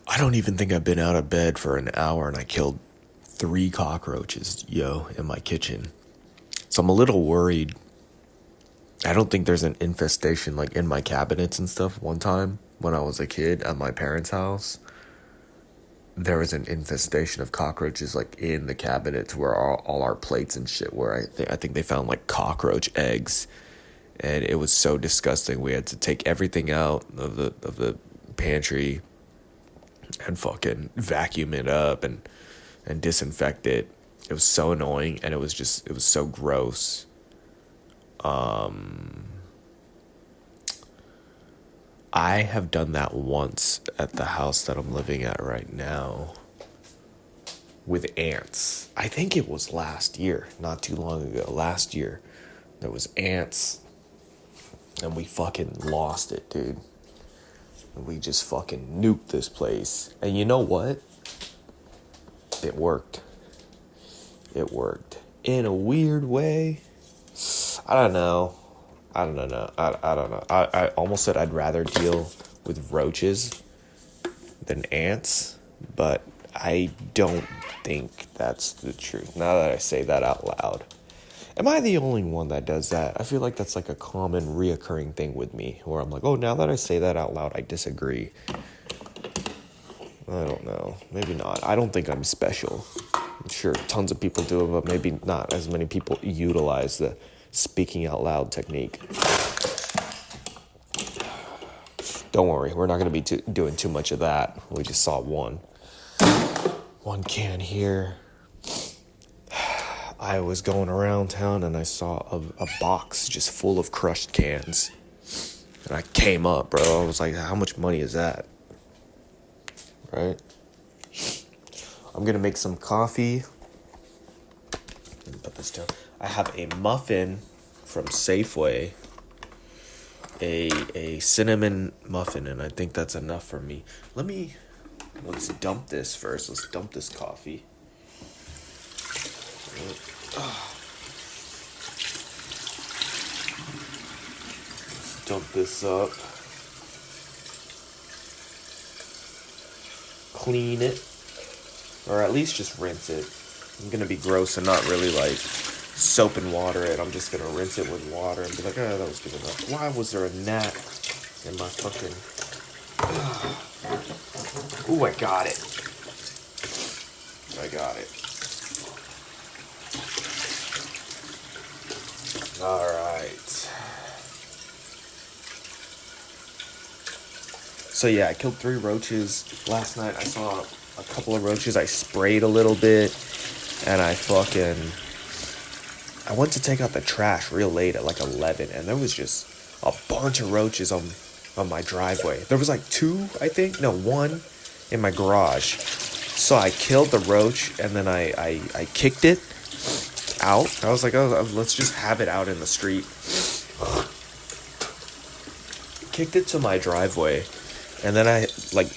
I don't even think I've been out of bed for an hour and I killed 3 cockroaches, in my kitchen. So I'm a little worried. I don't think there's an infestation like in my cabinets and stuff. One time when I was a kid at my parents' house, there was an infestation of cockroaches like in the cabinets where all our plates and shit were. I think they found like cockroach eggs, and it was so disgusting. We had to take everything out of the pantry and fucking vacuum it up and disinfect it. It was so annoying, and it was so gross. I have done that once at the house that I'm living at right now with ants. I think it was last year, not too long ago. Last year, there was ants, and we fucking lost it, dude. And we just fucking nuked this place. And you know what? It worked. It worked. In a weird way. I don't know. I don't know. I almost said I'd rather deal with roaches than ants, but I don't think that's the truth. Now that I say that out loud. Am I the only one that does that? I feel like that's like a common reoccurring thing with me, where I'm like, oh, now that I say that out loud, I disagree. I don't know. Maybe not. I don't think I'm special. I'm sure tons of people do it, but maybe not as many people utilize the speaking out loud technique. Don't worry, we're not going to be doing too much of that. We just saw one can here. I was going around town and I saw a box just full of crushed cans. And I came up, bro. I was like, how much money is that? Right? I'm going to make some coffee. Let me put this down. I have a muffin from Safeway. A cinnamon muffin, and I think that's enough for me. Let's dump this first. Let's dump this coffee. Let's dump this up. Clean it. Or at least just rinse it. I'm going to be gross and not really like soap and water it. I'm just going to rinse it with water and be like, oh, that was good enough. Why was there a gnat in my fucking... Ooh, I got it. I got it. Alright. So yeah, I killed 3 roaches. Last night I saw a couple of roaches. I sprayed a little bit. And I went to take out the trash real late at like 11. And there was just a bunch of roaches on my driveway. There was like 2, I think. No, 1 in my garage. So I killed the roach and then I kicked it out. I was like, oh, let's just have it out in the street. Kicked it to my driveway. And then like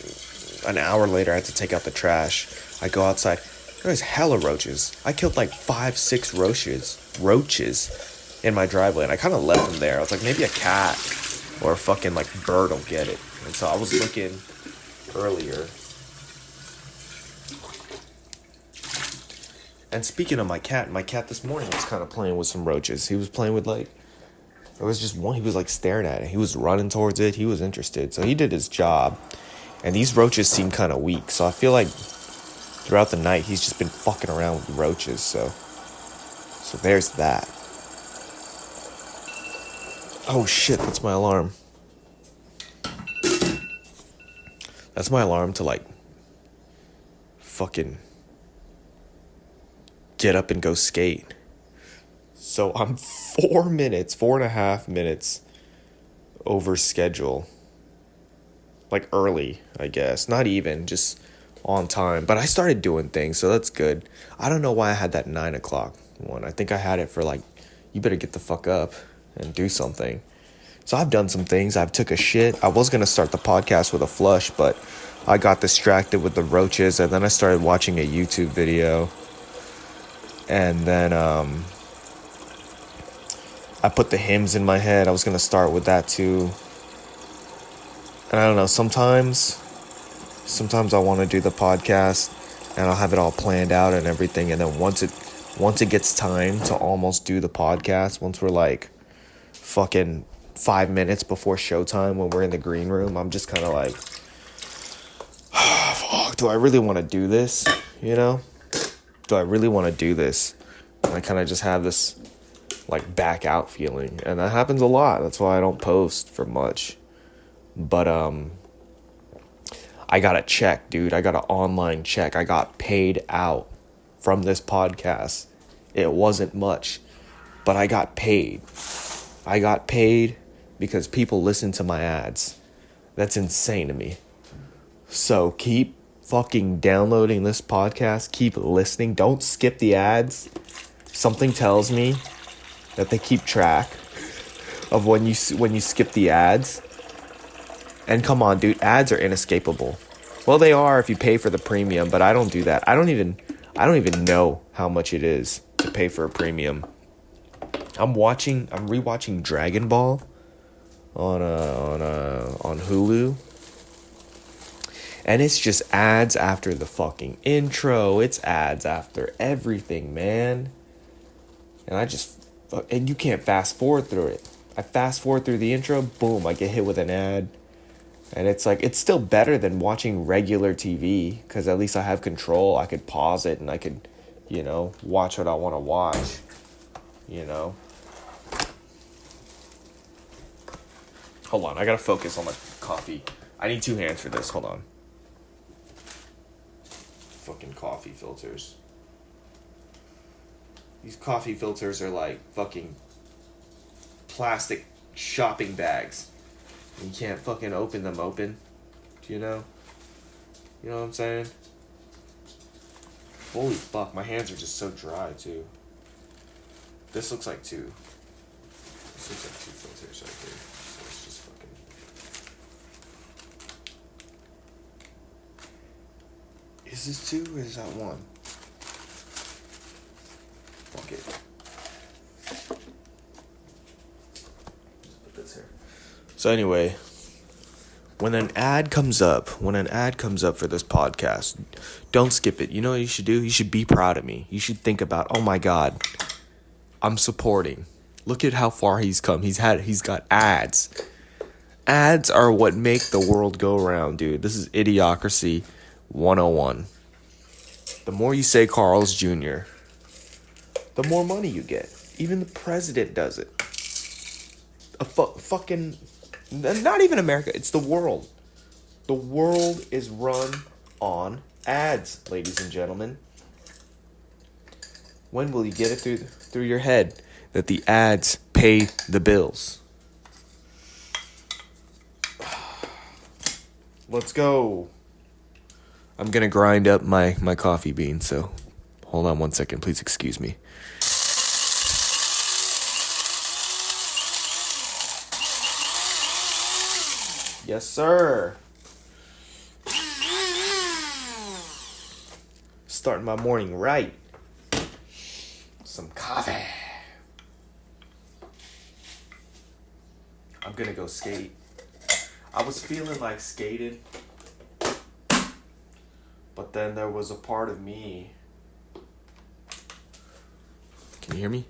an hour later, I had to take out the trash. I go outside. There's hella roaches. I killed like 5-6 roaches in my driveway. And I kind of left them there. I was like, maybe a cat or a fucking like bird will get it. And so I was looking earlier. And speaking of my cat this morning was kind of playing with some roaches. He was playing with like, there was just one, he was like staring at it. He was running towards it. He was interested. So he did his job. And these roaches seem kind of weak. So I feel like throughout the night, he's just been fucking around with roaches. So there's that. Oh shit, that's my alarm. That's my alarm to like fucking get up and go skate. So I'm 4.5 minutes over schedule. Like early, I guess. Not even, just on time. But I started doing things, so that's good. I don't know why I had that 9 o'clock one. I think I had it for like, you better get the fuck up and do something. So I've done some things. I've took a shit. I was going to start the podcast with a flush, but I got distracted with the roaches, and then I started watching a YouTube video. And then I put the hymns in my head. I was going to start with that too. And I don't know, sometimes Sometimes I want to do the podcast and I'll have it all planned out and everything. And then once it gets time to almost do the podcast, once we're like fucking 5 minutes before showtime when we're in the green room, I'm just kind of like, fuck, do I really want to do this? You know? Do I really want to do this? And I kind of just have this like back out feeling. And that happens a lot. That's why I don't post for much. But I got a check, dude. I got an online check. I got paid out from this podcast. It wasn't much, but I got paid. I got paid because people listen to my ads. That's insane to me. So keep fucking downloading this podcast. Keep listening. Don't skip the ads. Something tells me that they keep track of when you skip the ads. And come on, dude, ads are inescapable. Well, they are if you pay for the premium, but I don't do that. I don't even know how much it is to pay for a premium. I'm rewatching Dragon Ball on Hulu. And it's just ads after the fucking intro. It's ads after everything, man. And you can't fast forward through it. I fast forward through the intro, boom, I get hit with an ad. And it's like, it's still better than watching regular TV, because at least I have control. I could pause it and I could, watch what I want to watch, Hold on, I gotta focus on my coffee. I need 2 hands for this, hold on. Fucking coffee filters. These coffee filters are like fucking plastic shopping bags. You can't fucking open them open. Do you know? You know what I'm saying? Holy fuck, my hands are just so dry too. This looks like 2. This looks like 2 filters right here. So it's just fucking... Is this 2 or is that 1? Fuck it. Just put this here. So anyway, when an ad comes up for this podcast, don't skip it. You know what you should do? You should be proud of me. You should think about, oh my God, I'm supporting. Look at how far he's come. He's got ads. Ads are what make the world go round, dude. This is Idiocracy 101. The more you say Carl's Jr., the more money you get. Even the president does it. Fucking... Not even America, it's the world. The world is run on ads, ladies and gentlemen. When will you get it through your head that the ads pay the bills? Let's go. I'm gonna grind up my coffee beans, so hold on 1 second, please excuse me. Yes, sir. Starting my morning right. Some coffee. I'm gonna go skate. I was feeling like skating, but then there was a part of me. Can you hear me?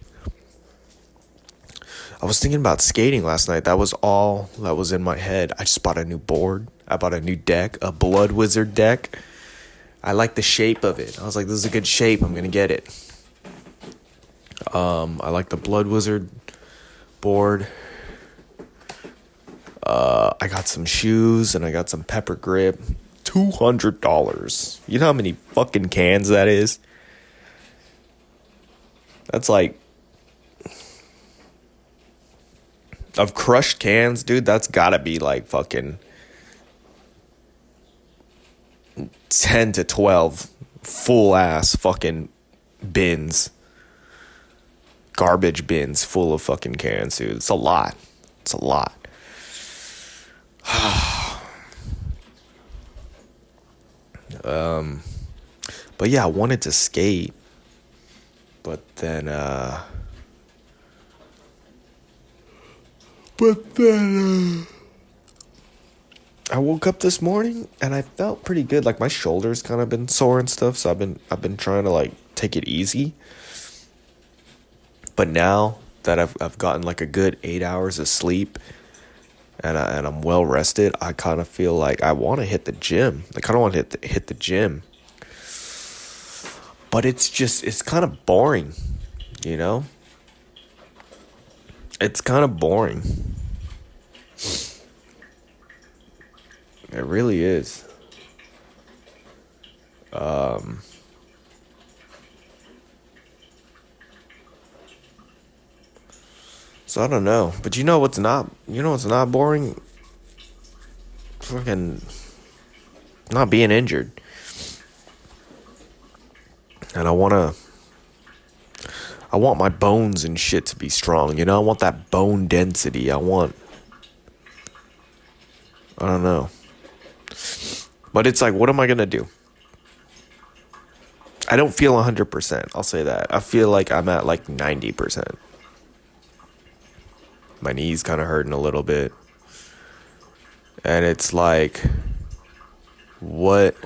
I was thinking about skating last night. That was all that was in my head. I just bought a new board. I bought a new deck, a Blood Wizard deck. I like the shape of it. I was like, this is a good shape. I'm going to get it. I like the Blood Wizard board. I got some shoes and I got some pepper grip. $200. You know how many fucking cans that is? That's like... Of crushed cans, dude, that's gotta be like fucking 10 to 12 full ass fucking bins. Garbage bins full of fucking cans, dude. It's a lot. It's a lot. But yeah, I wanted to skate. But then, I woke up this morning and I felt pretty good. Like my shoulders kind of been sore and stuff, so I've been trying to like take it easy. But now that I've gotten like a good 8 hours of sleep and I'm well rested, I kind of feel like I want to hit the gym. I kind of want to hit the gym, but it's kind of boring, you know. It's kind of boring. It really is. So I don't know, but you know what's not boring? Fucking not being injured. And I want my bones and shit to be strong. You know, I want that bone density. I don't know. But it's like, what am I going to do? I don't feel 100%. I'll say that. I feel like I'm at like 90%. My knee's kind of hurting a little bit. And it's like, what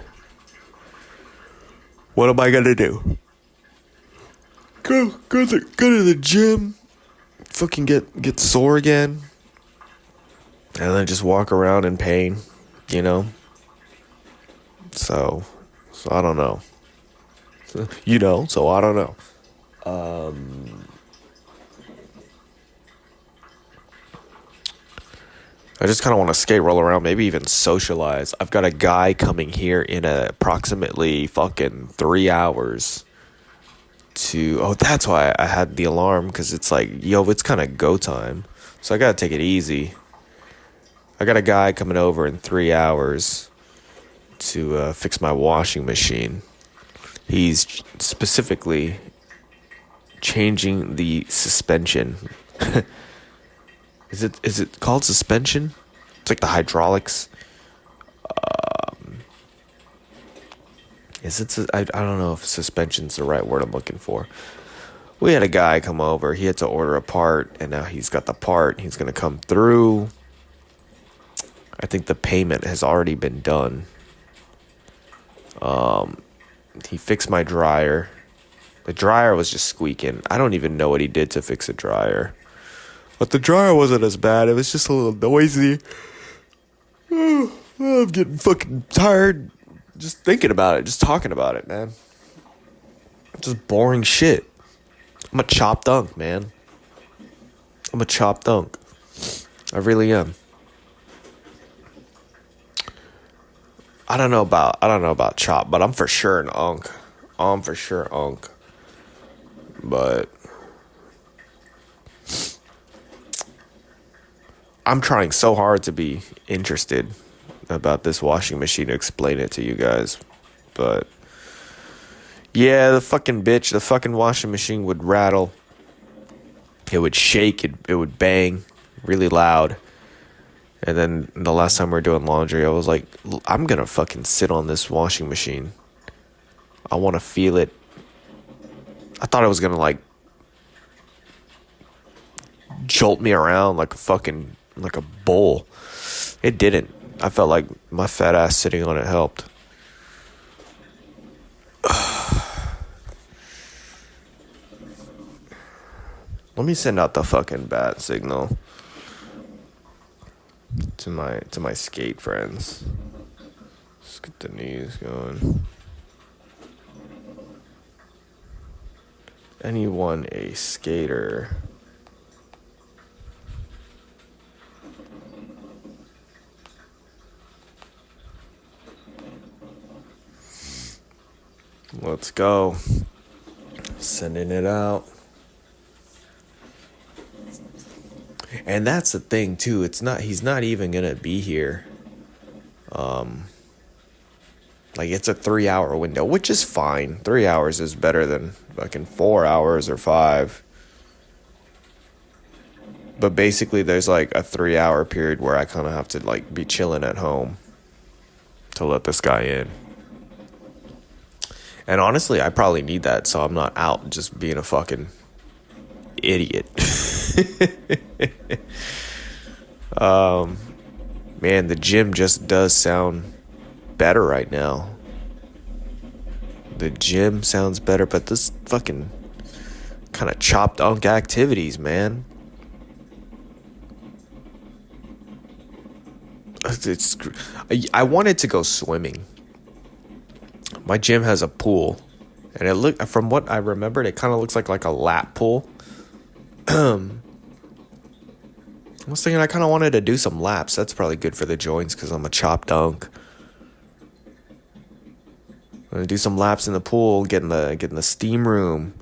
what am I going to do? Go to the gym, fucking get sore again, and then just walk around in pain, you know? So so I don't know. So I don't know. I just kind of want to skate, roll around, maybe even socialize. I've got a guy coming here in approximately fucking 3 hours to. Oh, that's why I had the alarm, because it's like, yo, it's kind of go time. So I got to take it easy. I got a guy coming over in 3 hours to fix my washing machine. He's specifically changing the suspension. Is it called suspension? It's like the hydraulics. I don't know if suspension's the right word I'm looking for. We had a guy come over. He had to order a part, and now he's got the part. He's going to come through. I think the payment has already been done. He fixed my dryer. The dryer was just squeaking. I don't even know what he did to fix the dryer. But the dryer wasn't as bad. It was just a little noisy. I'm getting fucking tired just thinking about it, just talking about it, man. Just boring shit. I'm a chop dunk, man. I'm a chop dunk. I really am. I don't know about chop, but I'm for sure an unk. I'm for sure unk. But I'm trying so hard to be interested about this washing machine to explain it to you guys. But yeah, the fucking washing machine would rattle. It would shake, it would bang really loud. And then the last time we were doing laundry, I was like, I'm gonna fucking sit on this washing machine. I wanna feel it. I thought it was gonna like jolt me around like a bull. It didn't. I felt like my fat ass sitting on it helped. Let me send out the fucking bat signal to my skate friends. Let's get the knees going. Anyone a skater? Let's go. Sending it out. And that's the thing too. He's not even gonna be here. Like it's a 3 hour window, which is fine. 3 hours is better than fucking 4 hours or 5. But basically there's like a 3 hour period where I kinda have to like be chilling at home to let this guy in. And honestly, I probably need that so I'm not out just being a fucking idiot. Man, the gym just does sound better right now. The gym sounds better, but this fucking kind of chopped unk activities, man. It's I wanted to go swimming. My gym has a pool, and it look from what I remembered, it kind of looks like a lap pool. I was thinking I kind of wanted to do some laps. That's probably good for the joints because I'm a chopped dunk. I'm gonna do some laps in the pool, get in the steam room.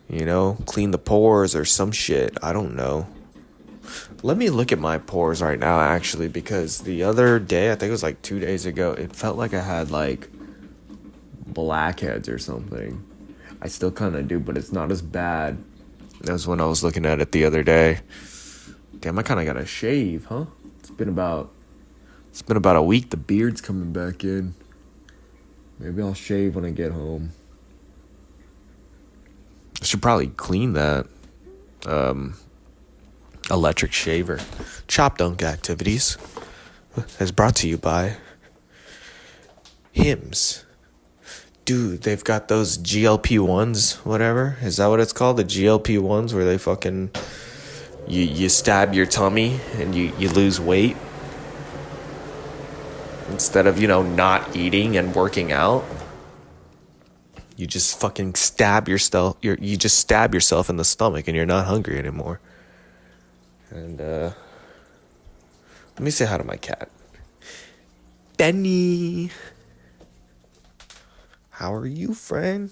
You know, clean the pores or some shit. I don't know. Let me look at my pores right now, actually, because the other day, I think it was like 2 days ago, it felt like I had like blackheads or something. I still kind of do, but it's not as bad as when I was looking at it the other day. Damn, I kind of got to shave, huh? It's been about a week. The beard's coming back in. Maybe I'll shave when I get home. I should probably clean that. Electric shaver. Chop Dunk Activities is brought to you by Hims. Dude, they've got those GLP-1s, whatever. Is that what it's called? The GLP-1s where they fucking... You stab your tummy and you lose weight. Instead of, not eating and working out. You just fucking stab yourself. You just stab yourself in the stomach and you're not hungry anymore. And, let me say hi to my cat. Benny. How are you, friend?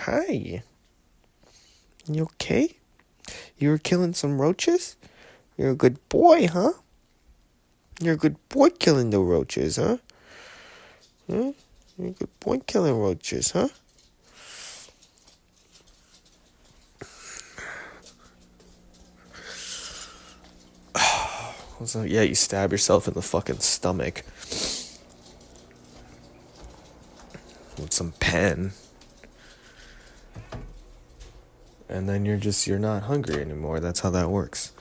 Hi. You okay? You were killing some roaches? You're a good boy, huh? You're a good boy killing the roaches, huh? Huh? You're a good boy killing roaches, huh? So, yeah, you stab yourself in the fucking stomach with some pen. And then you're not hungry anymore. That's how that works.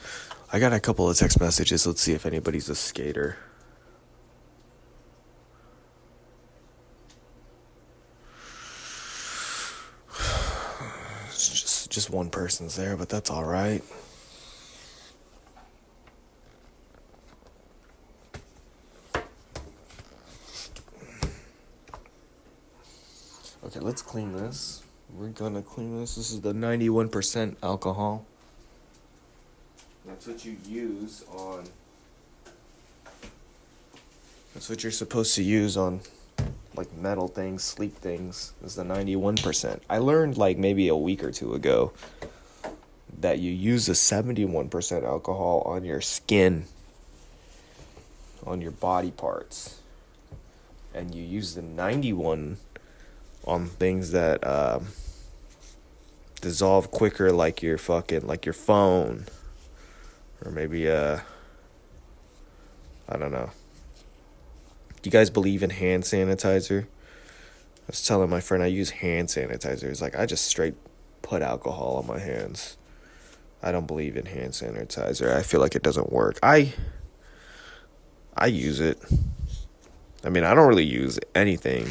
I got a couple of text messages. Let's see if anybody's a skater. It's just one person's there, but that's all right. Okay, let's clean this. We're gonna clean this. This is the 91% alcohol. That's what you use on... That's what you're supposed to use on, like, metal things, sleek things. This is the 91%. I learned, like, maybe a week or two ago that you use the 71% alcohol on your skin, on your body parts. And you use the 91 on things that dissolve quicker, like your phone, or maybe I don't know. Do you guys believe in hand sanitizer? I was telling my friend I use hand sanitizer. It's like I just straight put alcohol on my hands. I don't believe in hand sanitizer. I feel like it doesn't work. I use it. I mean, I don't really use anything.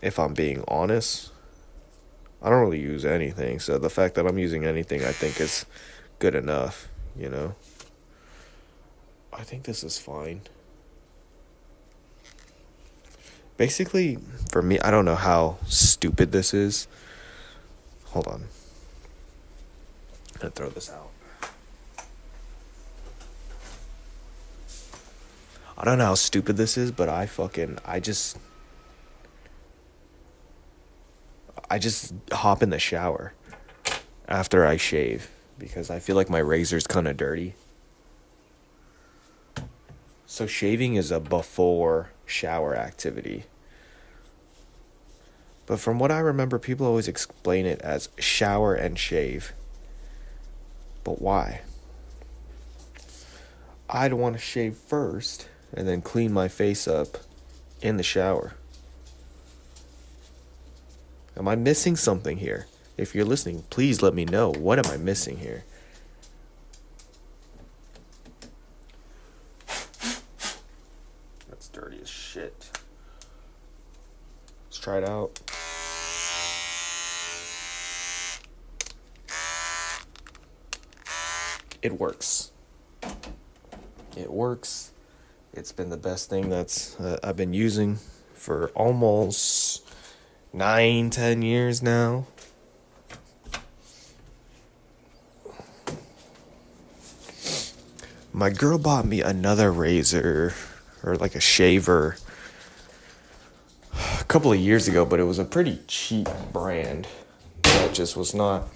If I'm being honest, I don't really use anything. So the fact that I'm using anything, I think is good enough, I think this is fine. Basically, for me, I don't know how stupid this is. Hold on. I'm gonna throw this out. I don't know how stupid this is, but I just hop in the shower after I shave because I feel like my razor's kind of dirty. So shaving is a before shower activity. But from what I remember, people always explain it as shower and shave. But why? I'd want to shave first and then clean my face up in the shower. Am I missing something here? If you're listening, please let me know. What am I missing here? as shit. Let's try it out. It works. It works. It's been the best thing that's I've been using for almost 9-10 years now. My girl bought me another razor, or like a shaver, a couple of years ago, but it was a pretty cheap brand that just was not,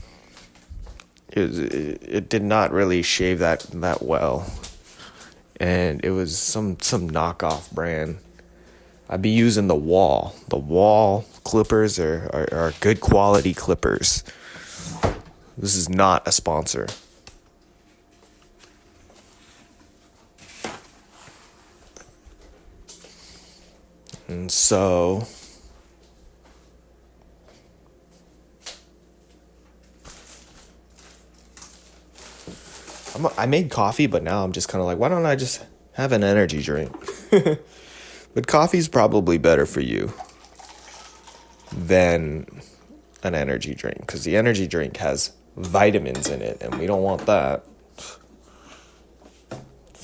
it did not really shave that well, and it was some knockoff brand. I'd be using the wall clippers are good quality clippers. This is not a sponsor. And so I made coffee, but now I'm just kind of like, why don't I just have an energy drink? But coffee's probably better for you than an energy drink, because the energy drink has vitamins in it, and we don't want that.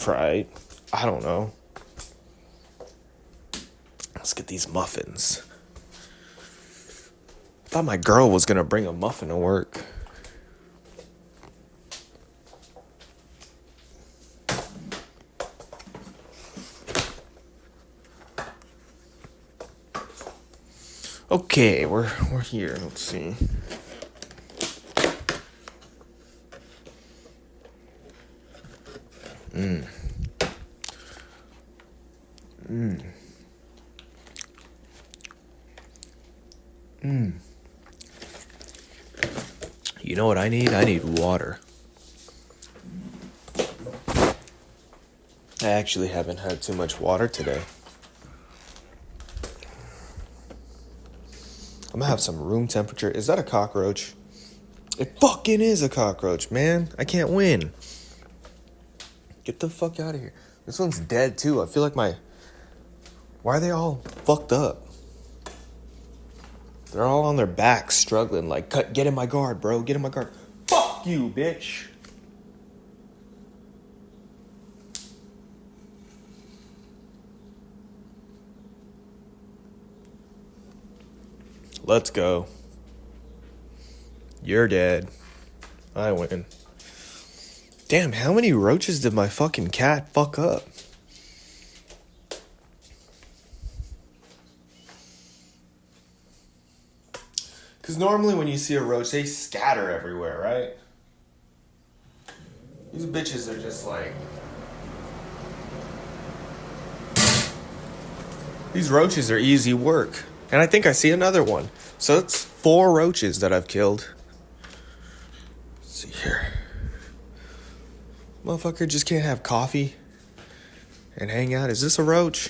Right? I don't know. Let's get these muffins. I thought my girl was going to bring a muffin to work. Okay, we're here. Let's see. You know what I need? I need water. I actually haven't had too much water today. I'm gonna have some room temperature. Is that a cockroach? It fucking is a cockroach, man. I can't win. Get the fuck out of here. This one's dead too. I feel like Why are they all fucked up? They're all on their backs struggling. Like, get in my guard, bro. Get in my guard. Fuck you, bitch. Let's go. You're dead. I win. Damn, how many roaches did my fucking cat fuck up? Because normally when you see a roach, they scatter everywhere, right? These bitches are just like... These roaches are easy work. And I think I see another one. So it's 4 roaches that I've killed. Let's see here. Motherfucker just can't have coffee and hang out. Is this a roach?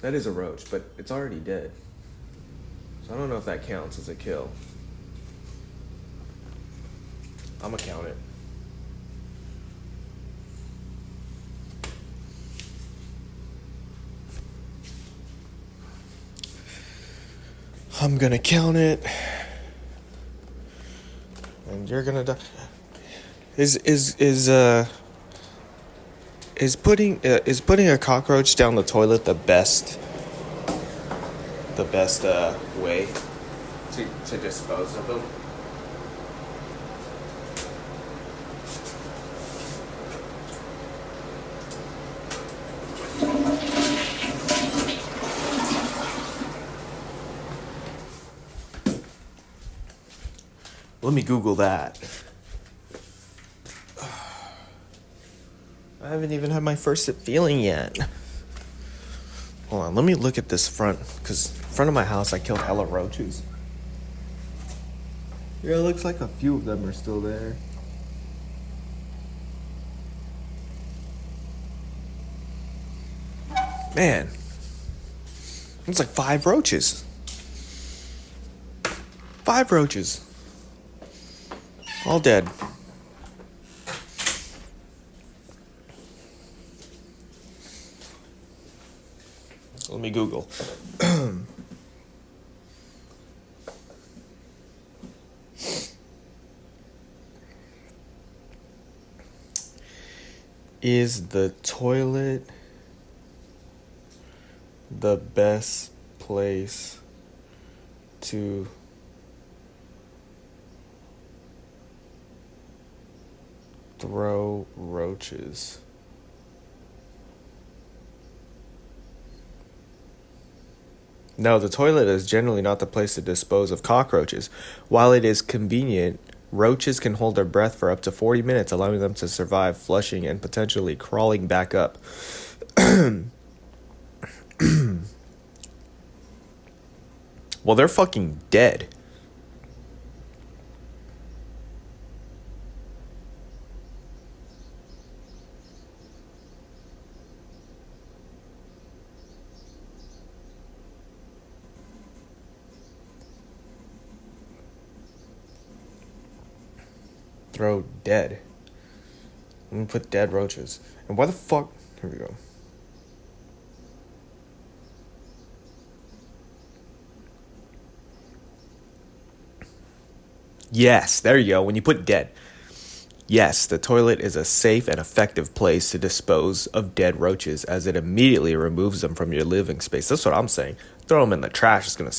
That is a roach, but it's already dead. So I don't know if that counts as a kill. I'm gonna count it. I'm gonna count it. And you're gonna die. Is putting a cockroach down the toilet the best way to dispose of them? Let me Google that. I haven't even had my first sip feeling yet. Hold on, let me look at this front, because in front of my house I killed hella roaches. Yeah, it looks like a few of them are still there. Man, it's like 5 roaches. 5 roaches. All dead. Let me Google. Is the toilet the best place to throw roaches? No, the toilet is generally not the place to dispose of cockroaches. While it is convenient, roaches can hold their breath for up to 40 minutes, allowing them to survive flushing and potentially crawling back up. Well, they're fucking dead. Throw dead. Let me put dead roaches. And why the fuck? Here we go. Yes, there you go. When you put dead. Yes, the toilet is a safe and effective place to dispose of dead roaches as it immediately removes them from your living space. That's what I'm saying. Throw them in the trash. It's going to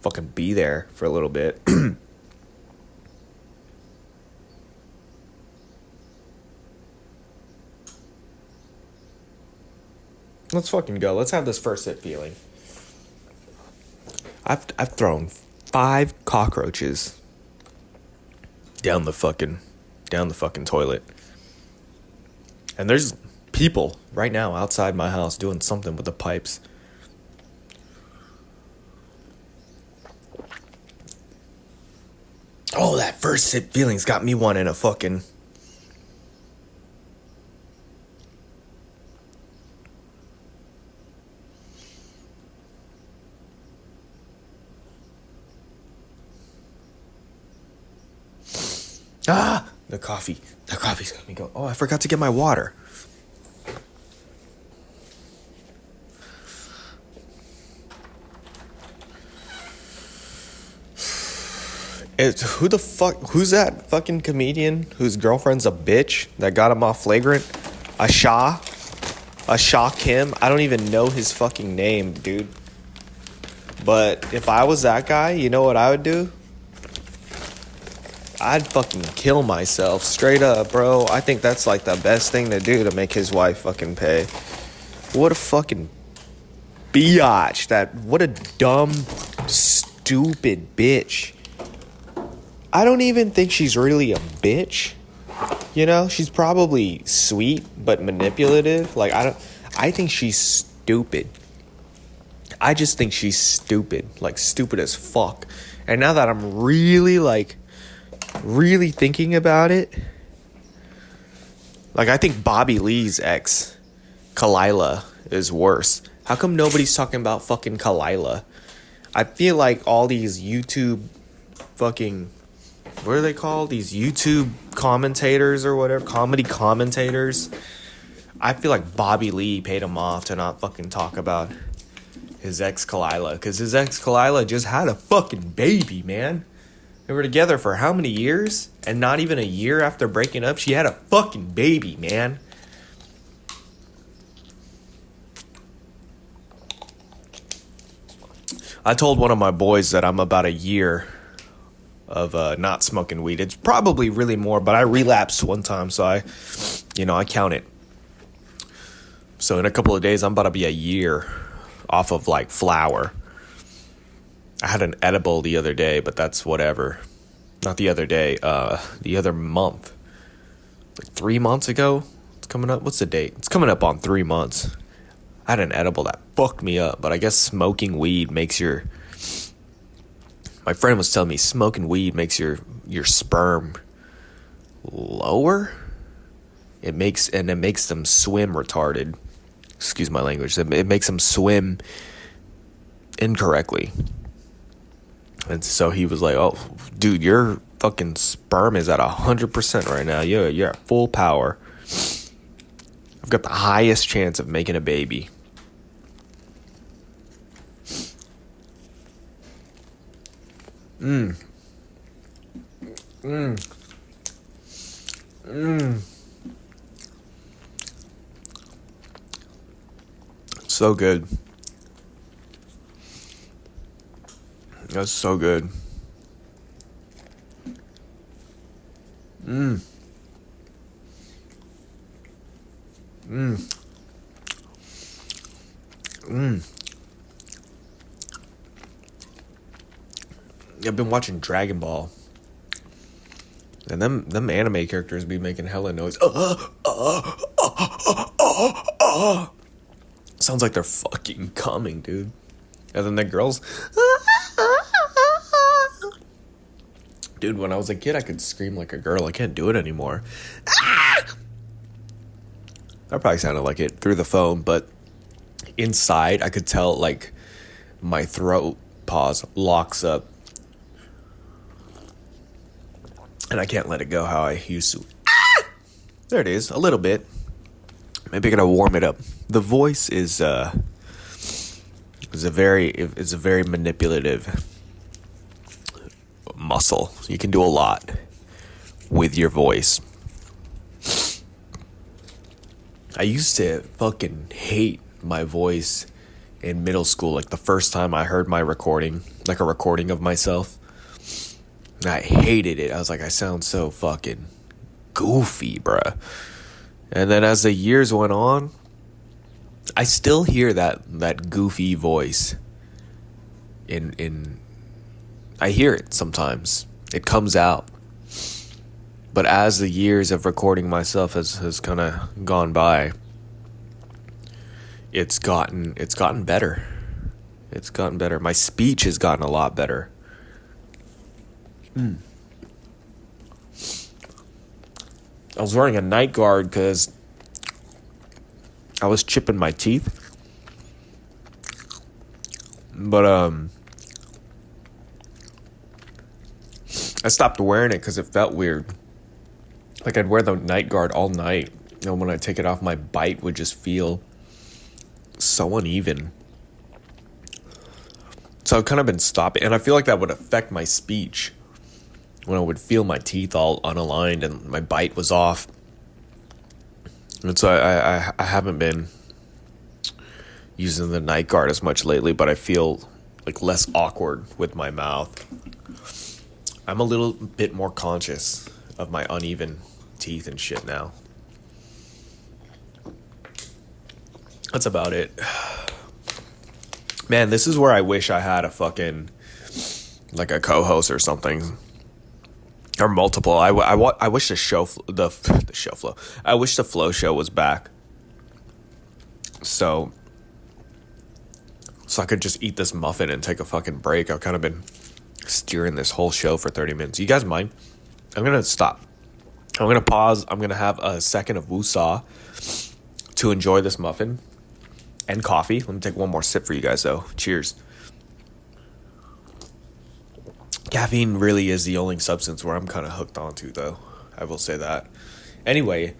fucking be there for a little bit. Let's fucking go. Let's have this first hit feeling. I've thrown 5 cockroaches down the fucking toilet. And there's people right now outside my house doing something with the pipes. Oh, that first sip feeling's got me wanting a fucking... The coffee's got me go. Oh, I forgot to get my water. Who's that fucking comedian whose girlfriend's a bitch that got him off flagrant? Asha Kim. I don't even know his fucking name, dude. But if I was that guy, you know what I would do? I'd fucking kill myself, straight up, bro. I think that's like the best thing to do to make his wife fucking pay. What a fucking biatch. What a dumb, stupid bitch. I don't even think she's really a bitch. You know, she's probably sweet but manipulative. Like, I think she's stupid. I just think she's stupid. Like, stupid as fuck. And now that I'm really thinking about it, like, I think Bobby Lee's ex, Kalila, is worse. How come nobody's talking about fucking Kalila? I feel like all these YouTube fucking, what are they called? These YouTube commentators or whatever, comedy commentators. I feel like Bobby Lee paid him off to not fucking talk about his ex Kalila, because his ex Kalila just had a fucking baby, man. They were together for how many years? And not even a year after breaking up, she had a fucking baby, man. I told one of my boys that I'm about a year of not smoking weed. It's probably really more, but I relapsed one time, so I count it. So in a couple of days, I'm about to be a year off of like flour. I had an edible the other day, but that's whatever. Not the other day, the other month. Like 3 months ago? It's coming up. What's the date? It's coming up on 3 months. I had an edible that fucked me up, but I guess smoking weed makes your... My friend was telling me smoking weed makes your sperm lower. It makes them swim retarded. Excuse my language. It makes them swim incorrectly. And so he was like, "Oh, dude, your fucking sperm is at 100% right now. You're at full power. I've got the highest chance of making a baby." So good. That's so good. I've been watching Dragon Ball. And them anime characters be making hella noise. Sounds like they're fucking coming, dude. And then the girls. Dude, when I was a kid, I could scream like a girl. I can't do it anymore. That probably sounded like it through the phone, but inside, I could tell, like, my throat, locks up. And I can't let it go how I used to. There it is, a little bit. Maybe I gotta warm it up. The voice is a very manipulative muscle. You can do a lot with your voice. I used to fucking hate my voice in middle school. Like the first time I heard my recording, like a recording of myself, I hated it. I was like, I sound so fucking goofy, bruh. And then as the years went on, I still hear that goofy voice in I hear it sometimes. It comes out. But as the years of recording myself has kind of gone by, it's gotten better. It's gotten better. My speech has gotten a lot better. I was wearing a night guard because I was chipping my teeth. But I stopped wearing it because it felt weird. Like I'd wear the night guard all night, and when I take it off, my bite would just feel so uneven. So I've kind of been stopping, and I feel like that would affect my speech when I would feel my teeth all unaligned and my bite was off. And so I haven't been using the night guard as much lately, but I feel like less awkward with my mouth. I'm a little bit more conscious of my uneven teeth and shit now. That's about it. Man, this is where I wish I had a fucking, like a co-host or something. Or multiple. I wish the show flow. I wish the flow show was back. So I could just eat this muffin and take a fucking break. I've kind of been steering this whole show for 30 minutes. You guys mind? I'm going to stop. I'm going to pause. I'm going to have a second of woosah to enjoy this muffin and coffee. Let me take one more sip for you guys, though. Cheers. Caffeine really is the only substance where I'm kind of hooked onto, though. I will say that. Anyway,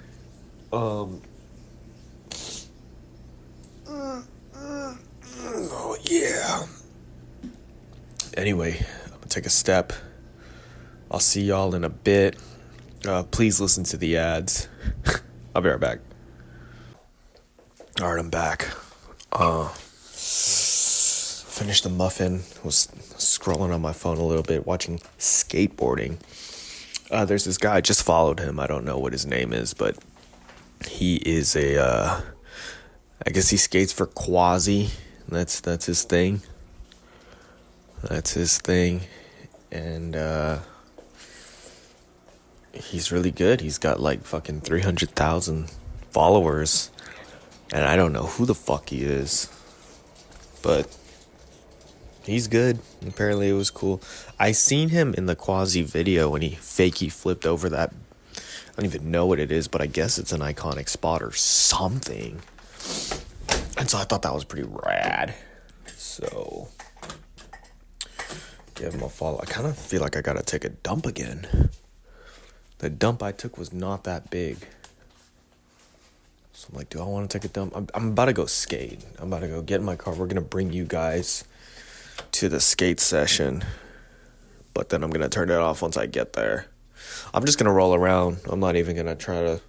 oh, yeah. Anyway, I'm going to take a step. I'll see y'all in a bit. Please listen to the ads. I'll be right back. All right, I'm back. Finished the muffin. Was scrolling on my phone a little bit, watching skateboarding. There's this guy. I just followed him. I don't know what his name is, but he is I guess he skates for Quasi. That's his thing. That's his thing, and he's really good. He's got like fucking 300,000 followers, and I don't know who the fuck he is, but he's good. Apparently it was cool. I seen him in the Quasi video when he flipped over that. I don't even know what it is, but I guess it's an iconic spot or something. And so I thought that was pretty rad. So give him a follow. I kind of feel like I gotta take a dump again. The dump I took was not that big. So I'm like, do I want to take a dump? I'm about to go skate. I'm about to go get in my car. We're going to bring you guys to the skate session. but then I'm gonna turn it off once I get there. I'm just gonna roll around. I'm not even gonna try to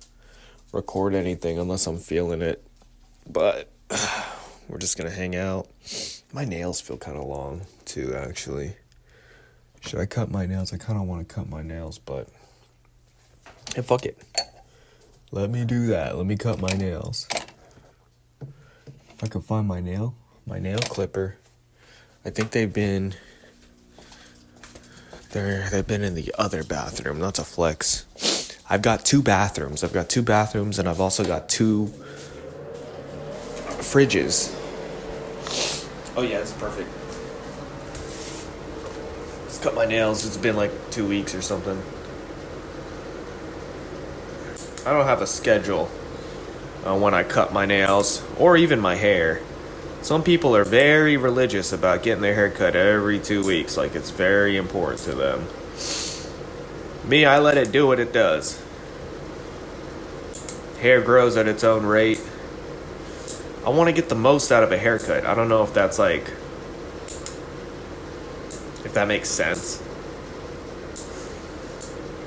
record anything unless I'm feeling it. But we're just gonna hang out. My nails feel kind of long too, actually. Should I cut my nails? I kind of want to cut my nails, but hey, fuck it. Let me do that. Let me cut my nails. If I could find my nail clipper. I think they've been in the other bathroom. That's a flex. I've got two bathrooms. And I've also got two fridges. Oh yeah, it's perfect. Just cut my nails. It's been like 2 weeks or something. I don't have a schedule on when I cut my nails or even my hair. Some people are very religious about getting their hair cut every 2 weeks. Like, it's very important to them. Me, I let it do what it does. Hair grows at its own rate. I want to get the most out of a haircut. I don't know if that's like... if that makes sense.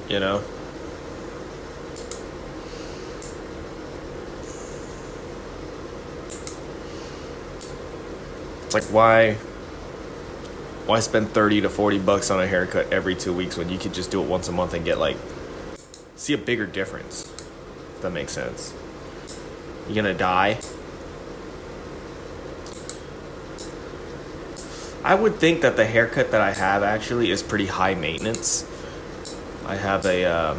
You know? It's like, why spend 30 to 40 bucks on a haircut every 2 weeks when you could just do it once a month and get like, see a bigger difference, if that makes sense. You gonna die? I would think that the haircut that I have actually is pretty high maintenance. I have I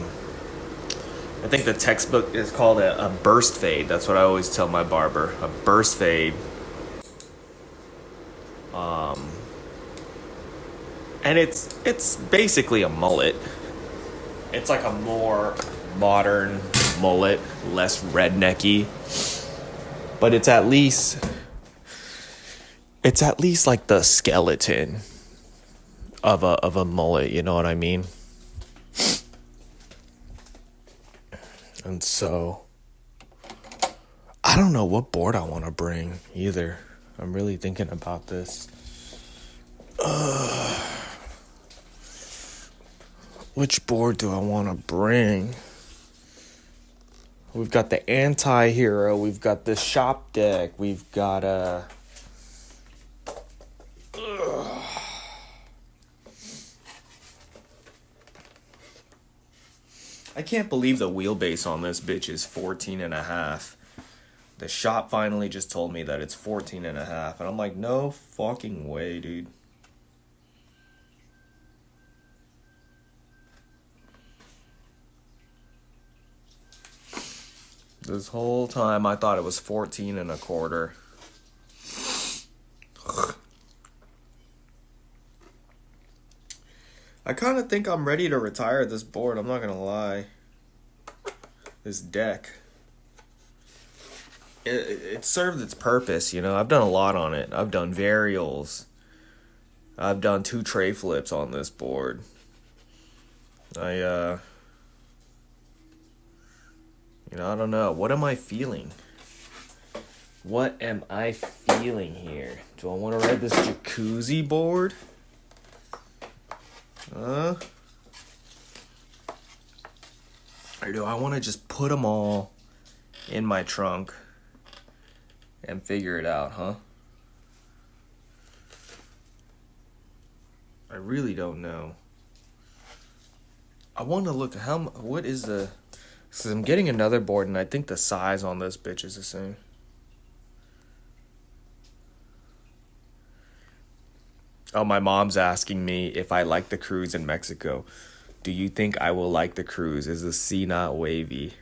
think the textbook is called a burst fade. That's what I always tell my barber. A burst fade. And it's basically a mullet. It's like a more modern mullet, less rednecky. But it's at least like the skeleton of a mullet, you know what I mean? And so I don't know what board I want to bring either. I'm really thinking about this. Which board do I want to bring? We've got the Anti-Hero. We've got the Shop Deck. We've got I can't believe the wheelbase on this bitch is 14.5. The shop finally just told me that it's 14.5. And I'm like, no fucking way, dude. This whole time I thought it was 14.25. I kind of think I'm ready to retire this board, I'm not gonna lie. This deck. It served its purpose, you know. I've done a lot on it. I've done varials. I've done 2 tray flips on this board. I don't know. What am I feeling? What am I feeling here? Do I want to ride this jacuzzi board? Or do I want to just put them all in my trunk and figure it out, huh? I really don't know. I want to look at what is the... Because I'm getting another board, and I think the size on this bitch is the same. Oh, my mom's asking me if I like the cruise in Mexico. Do you think I will like the cruise? Is the sea not wavy?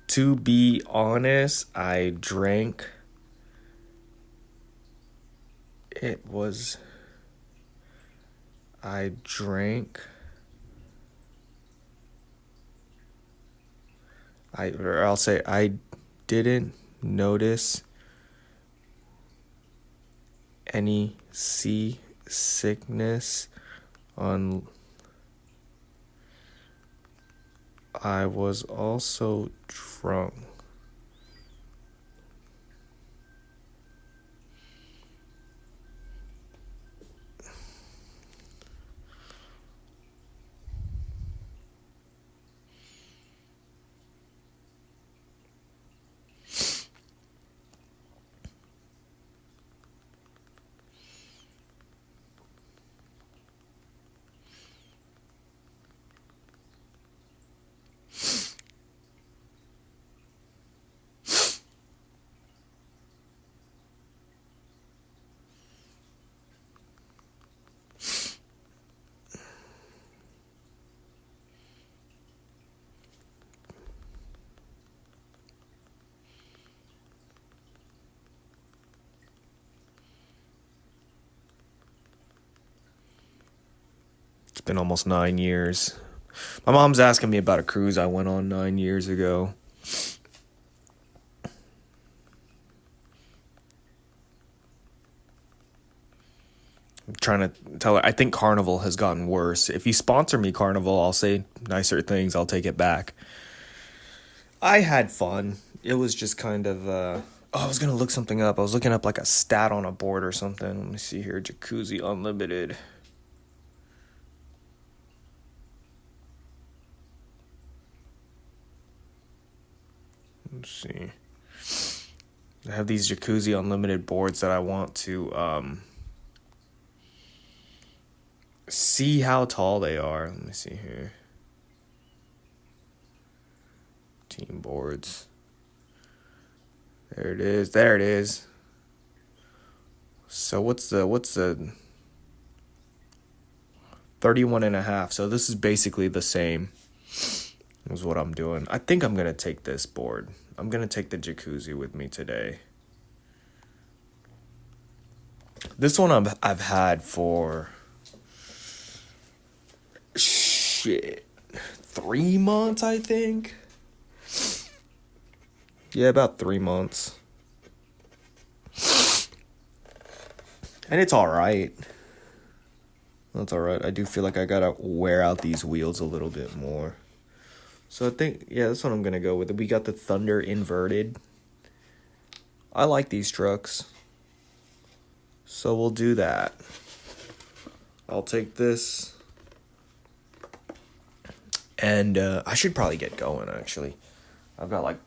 To be honest, I drank... I'll say I didn't notice any seasickness on. I was also drunk. been almost 9 years. My mom's asking me about a cruise I went on 9 years ago. I'm trying to tell her, I think Carnival has gotten worse. If you sponsor me, Carnival, I'll say nicer things. I'll take it back. I had fun. It was just kind of, I was going to look something up. I was looking up like a stat on a board or something. Let me see here. Jacuzzi Unlimited. Let's see. I have these Jacuzzi Unlimited boards that I want to see how tall they are. Let me see here. Team boards. There it is. There it is. So what's the 31 and a half. So this is basically the same is what I'm doing. I think I'm going to take this board. I'm going to take the jacuzzi with me today. This one I've had for 3 months, I think. Yeah, about 3 months. And it's all right. That's all right. I do feel like I got to wear out these wheels a little bit more. So I think, yeah, that's what I'm going to go with. We got the Thunder inverted. I like these trucks. So we'll do that. I'll take this. And I should probably get going, actually. I've got like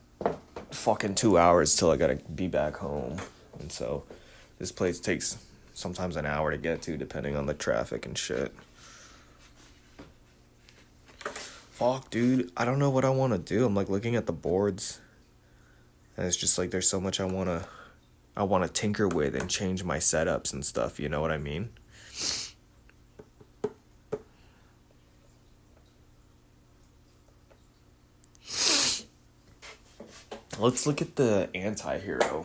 fucking 2 hours till I got to be back home. And so this place takes sometimes an hour to get to, depending on the traffic and shit. Fuck, dude. I don't know what I want to do. I'm like looking at the boards. And it's just like there's so much I want to tinker with and change my setups and stuff, you know what I mean? Let's look at the Anti-Hero.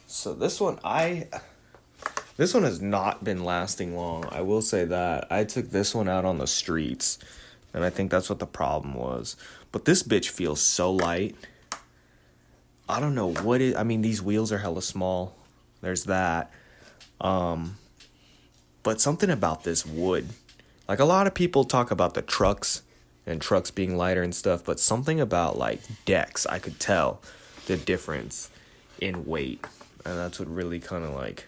So this one has not been lasting long. I will say that. I took this one out on the streets, and I think that's what the problem was. But this bitch feels so light. I don't know what it... I mean, these wheels are hella small. There's that. But something about this wood. Like, a lot of people talk about the trucks and trucks being lighter and stuff, but something about, like, decks, I could tell the difference in weight. And that's what really kind of, like,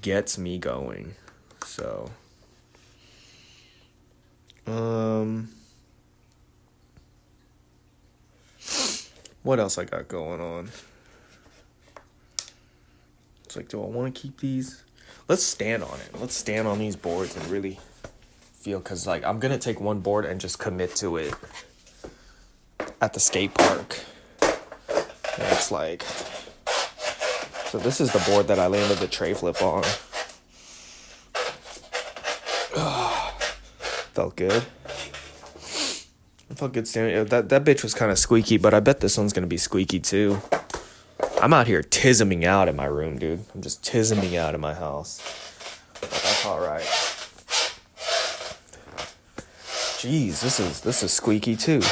gets me going. So, what else I got going on? It's like, do I want to keep these? Let's stand on it. Let's stand on these boards and really feel, because, like, I'm going to take one board and just commit to it at the skate park. And it's like, so this is the board that I landed the tray flip on. Felt good. It felt good standing. That bitch was kind of squeaky, but I bet this one's going to be squeaky too. I'm out here tisming out in my room, dude. I'm just tisming out in my house. But that's all right. Jeez, this is squeaky too.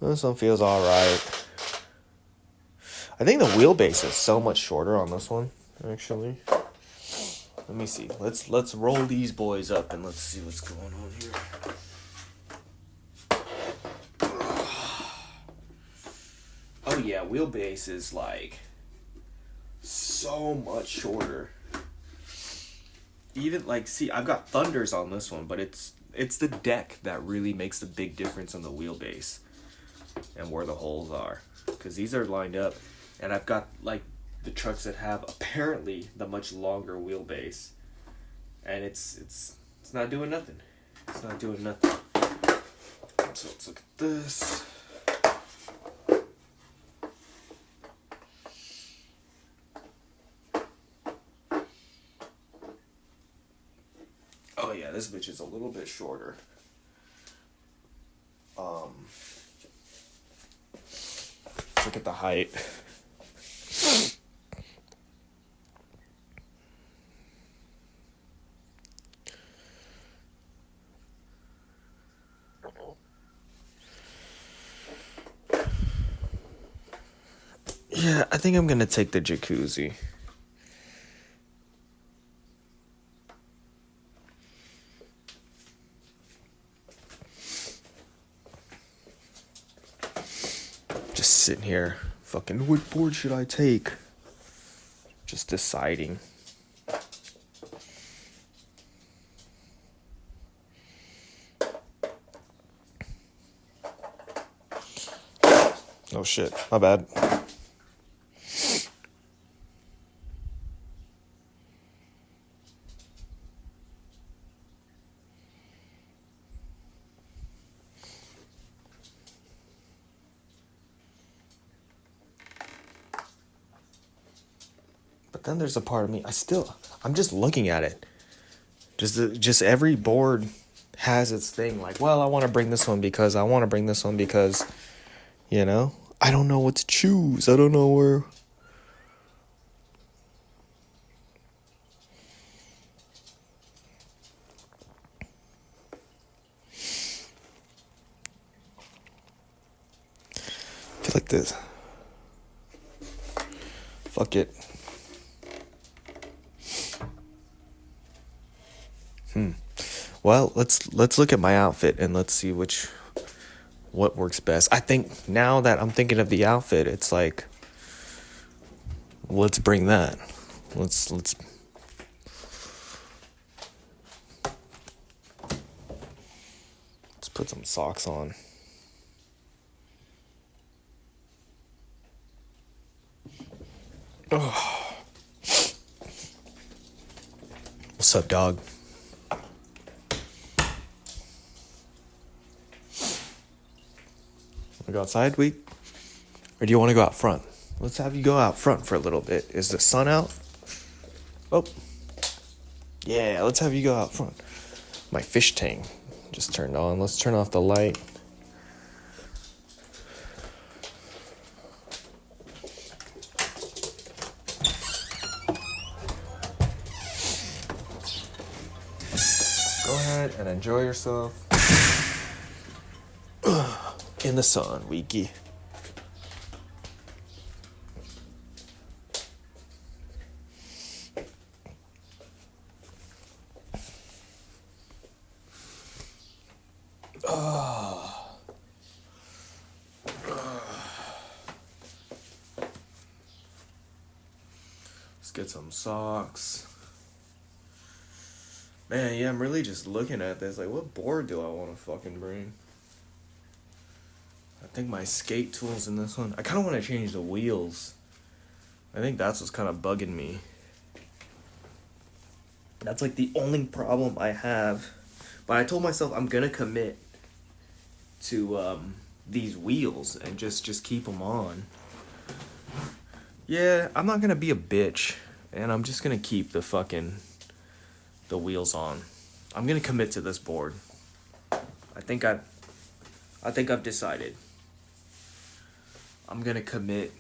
This one feels all right. I think the wheelbase is so much shorter on this one, actually. Let me see. Let's roll these boys up and let's see what's going on here. Oh yeah, wheelbase is like so much shorter. Even like, see, I've got Thunders on this one, but it's the deck that really makes the big difference on the wheelbase and where the holes are, because these are lined up, and I've got like the trucks that have apparently the much longer wheelbase, and it's not doing nothing. It's not doing nothing. So let's look at this. Oh yeah, this bitch is a little bit shorter. Look at the height. I think I'm gonna take the jacuzzi. Just sitting here, fucking, what board should I take? Just deciding. Oh shit, my bad. But then there's a part of me, I'm just looking at it. Just every board has its thing. Like, well, I want to bring this one because I want to bring this one because, you know, I don't know what to choose. I don't know where. I feel like this. Fuck it. Well, let's look at my outfit and let's see what works best. I think now that I'm thinking of the outfit, it's like, let's bring that. Let's put some socks on. Oh. What's up, dog? Wanna go outside, week? Or do you want to go out front? Let's have you go out front for a little bit. Is the sun out? Oh. Yeah, let's have you go out front. My fish tank just turned on. Let's turn off the light. Go ahead and enjoy yourself. In the sun, Wiki. Let's get some socks. Man, yeah, I'm really just looking at this. Like, what board do I want to fucking bring? I think my skate tool's in this one. I kind of want to change the wheels. I think that's what's kind of bugging me. That's like the only problem I have. But I told myself I'm gonna commit to these wheels and just keep them on. Yeah, I'm not gonna be a bitch, and I'm just gonna keep the wheels on. I'm gonna commit to this board. I think I've decided. I'm gonna commit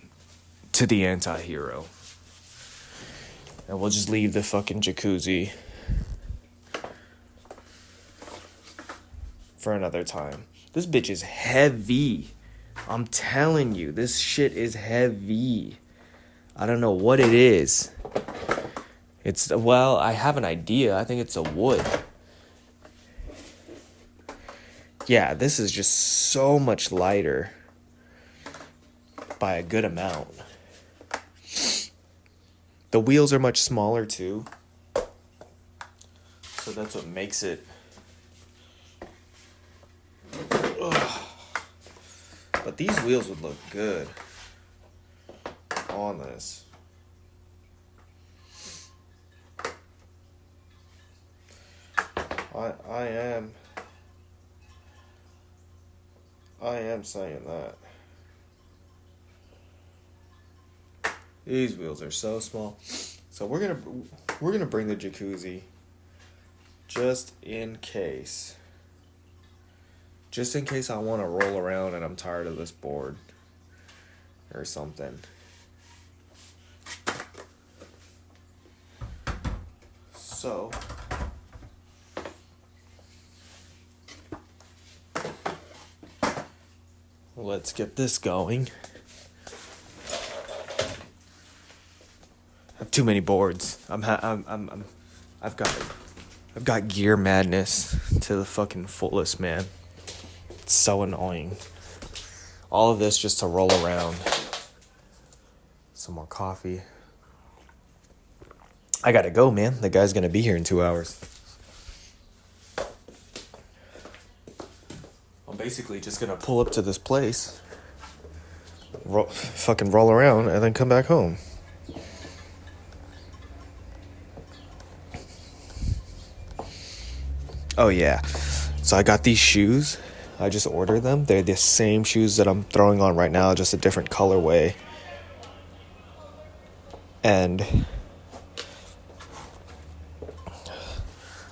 to the anti-hero. And we'll just leave the fucking jacuzzi for another time. This bitch is heavy. I'm telling you, this shit is heavy. I don't know what it is. Well, I have an idea. I think it's a wood. Yeah, this is just so much lighter by a good amount. The wheels are much smaller too. So that's what makes it. Ugh. But these wheels would look good on this. I am saying that. These wheels are so small. So we're gonna bring the jacuzzi just in case. Just in case I want to roll around and I'm tired of this board or something. So let's get this going. Too many boards. I've got gear madness to the fucking fullest, man. It's so annoying. All of this just to roll around. Some more coffee. I gotta go, man. The guy's gonna be here in 2 hours. I'm basically just gonna pull up to this place, fucking roll around, and then come back home. Oh yeah. So I got these shoes. I just ordered them. They're the same shoes that I'm throwing on right now, just a different colorway. And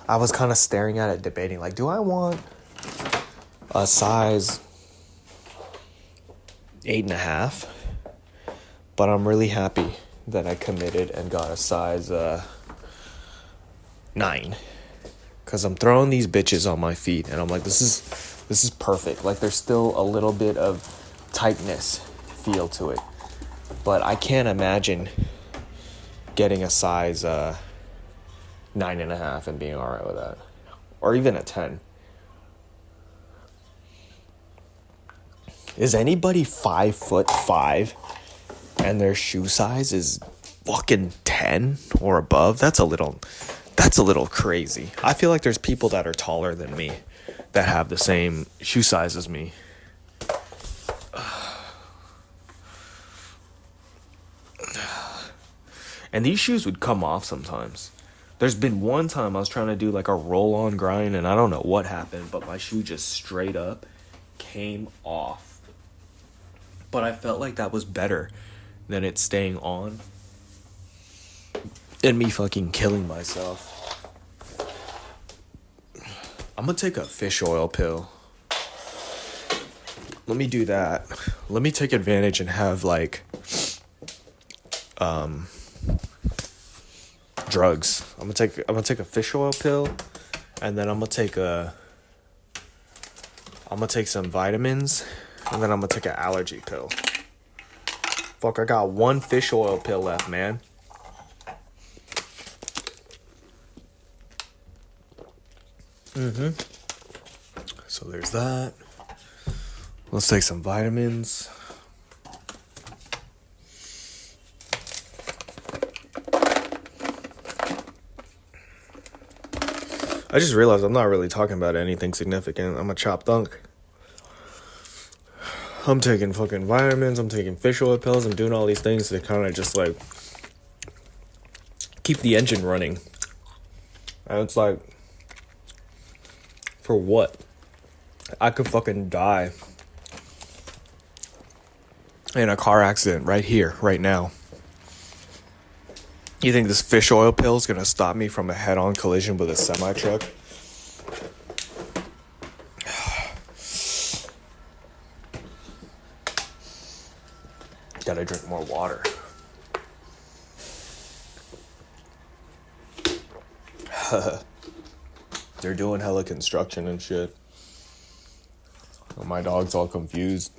I was kind of staring at it, debating, like, do I want a size 8.5? But I'm really happy that I committed and got a size 9. Because I'm throwing these bitches on my feet, and I'm like, this is perfect. Like, there's still a little bit of tightness feel to it. But I can't imagine getting a size 9.5 and being alright with that. Or even a 10. Is anybody 5'5" and their shoe size is fucking 10 or above? That's a little crazy. I feel like there's people that are taller than me that have the same shoe size as me. And these shoes would come off sometimes. There's been one time I was trying to do like a roll-on grind, and I don't know what happened, but my shoe just straight up came off. But I felt like that was better than it staying on and me fucking killing myself. I'm gonna take a fish oil pill. Let me do that. Let me take advantage and have like drugs. I'm gonna take a fish oil pill, and then I'm gonna take some vitamins, and then I'm gonna take an allergy pill. Fuck, I got one fish oil pill left, man. So there's that. Let's take some vitamins. I just realized I'm not really talking about anything significant. I'm a chop dunk. I'm taking fucking vitamins. I'm taking fish oil pills. I'm doing all these things to kind of just like keep the engine running. And it's like, for what? I could fucking die in a car accident right here, right now. You think this fish oil pill is gonna stop me from a head-on collision with a semi-truck? Gotta drink more water. They're doing hella construction and shit. My dog's all confused.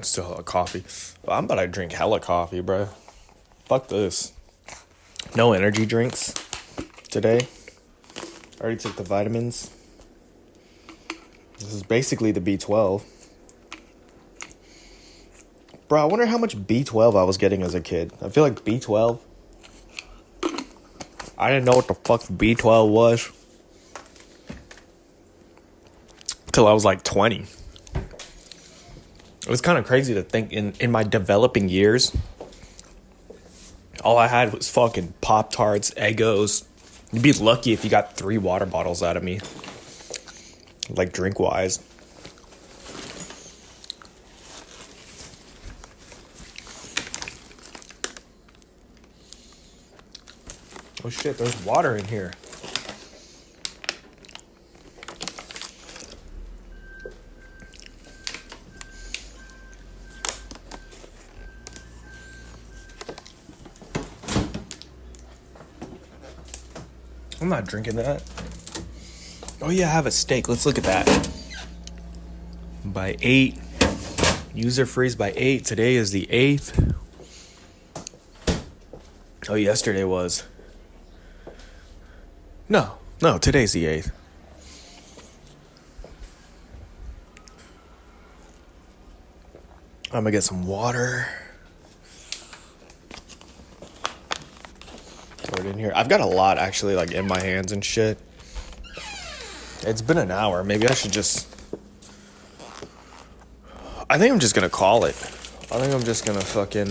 Still hella coffee. I'm about to drink hella coffee, bro. Fuck this. No energy drinks today. I already took the vitamins. This is basically the B12. Bro, I wonder how much B12 I was getting as a kid. I feel like B12. I didn't know what the fuck B12 was till I was like 20. It was kind of crazy to think in my developing years, all I had was fucking Pop-Tarts, Eggos. You'd be lucky if you got 3 water bottles out of me. Like, drink-wise. Oh shit, there's water in here. I'm not drinking that. Oh yeah, I have a steak. Let's look at that. By 8. User freeze by 8. Today is the 8th. Oh, yesterday was. No, today's the 8th. I'm gonna get some water. Throw it in here. I've got a lot actually, like in my hands and shit. It's been an hour. Maybe I should just. I think I'm just gonna call it. I think I'm just gonna fucking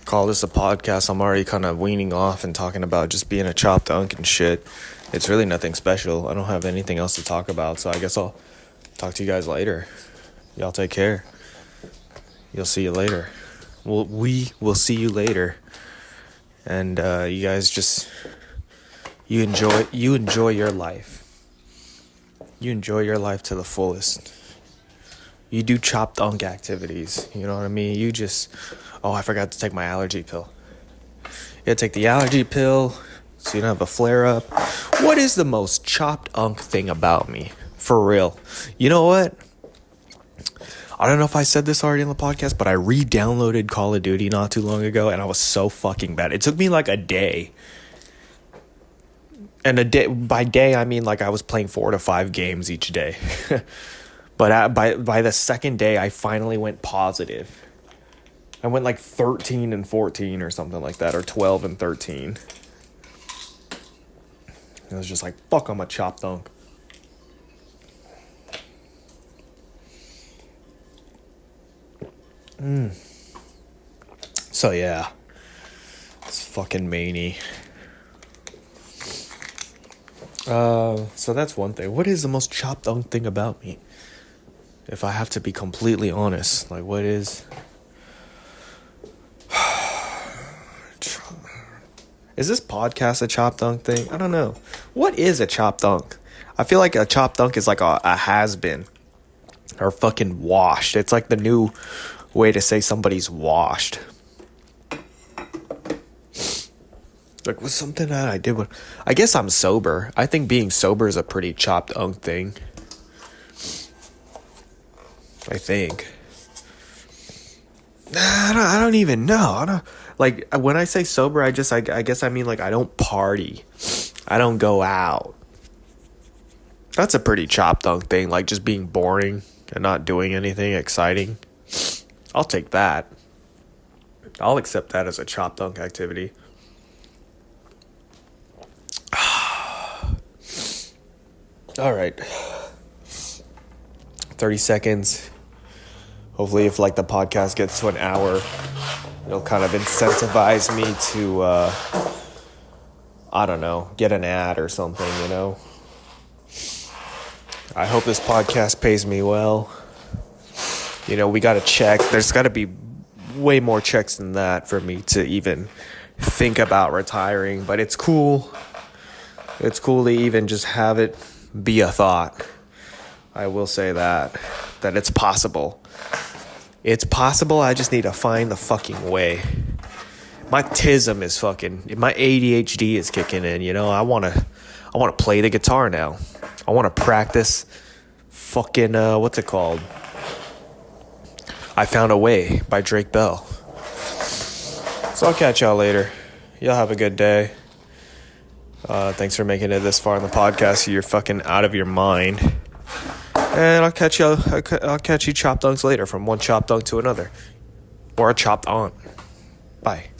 call this a podcast. I'm already kind of weaning off and talking about just being a chopped unk and shit. It's really nothing special. I don't have anything else to talk about, so I guess I'll talk to you guys later. Y'all take care. You'll see you later. We will see you later. And you guys just you enjoy your life. You enjoy your life to the fullest. You do chopped unk activities. You know what I mean? You just I forgot to take my allergy pill. You gotta take the allergy pill so you don't have a flare up. What is the most chopped unk thing about me? For real. You know what? I don't know if I said this already in the podcast, but I re-downloaded Call of Duty not too long ago, and I was so fucking bad. It took me like a day. And by day, I mean like I was playing 4 to 5 games each day. But by the second day, I finally went positive. I went like 13 and 14 or something like that, or 12 and 13. It was just like, fuck, I'm a chopped unk. So yeah, it's fucking many. So that's one thing. What is the most chopped unk thing about me? If I have to be completely honest, like what is? Is this podcast a chopped dunk thing? I don't know. What is a chopped dunk? I feel like a chopped dunk is like a has-been. Or fucking washed. It's like the new way to say somebody's washed. Like was something that I did with... I guess I'm sober. I think being sober is a pretty chopped dunk thing. I think. I don't even know. I don't... Like, when I say sober, I guess I mean, like, I don't party. I don't go out. That's a pretty chopped dunk thing, like, just being boring and not doing anything exciting. I'll take that. I'll accept that as a chopped dunk activity. All right. 30 seconds. Hopefully, if, like, the podcast gets to an hour... It'll kind of incentivize me to, I don't know, get an ad or something, you know? I hope this podcast pays me well. You know, we got to check. There's got to be way more checks than that for me to even think about retiring. But it's cool. It's cool to even just have it be a thought. I will say that it's possible. It's possible, I just need to find the fucking way. My TISM is fucking... My ADHD is kicking in, you know? I want to play the guitar now. I want to practice fucking... what's it called? I Found a Way by Drake Bell. So I'll catch y'all later. Y'all have a good day. Thanks for making it this far in the podcast. You're fucking out of your mind. And I'll catch you chopped dunks later, from one chopped dunk to another. Or a chopped on. Bye.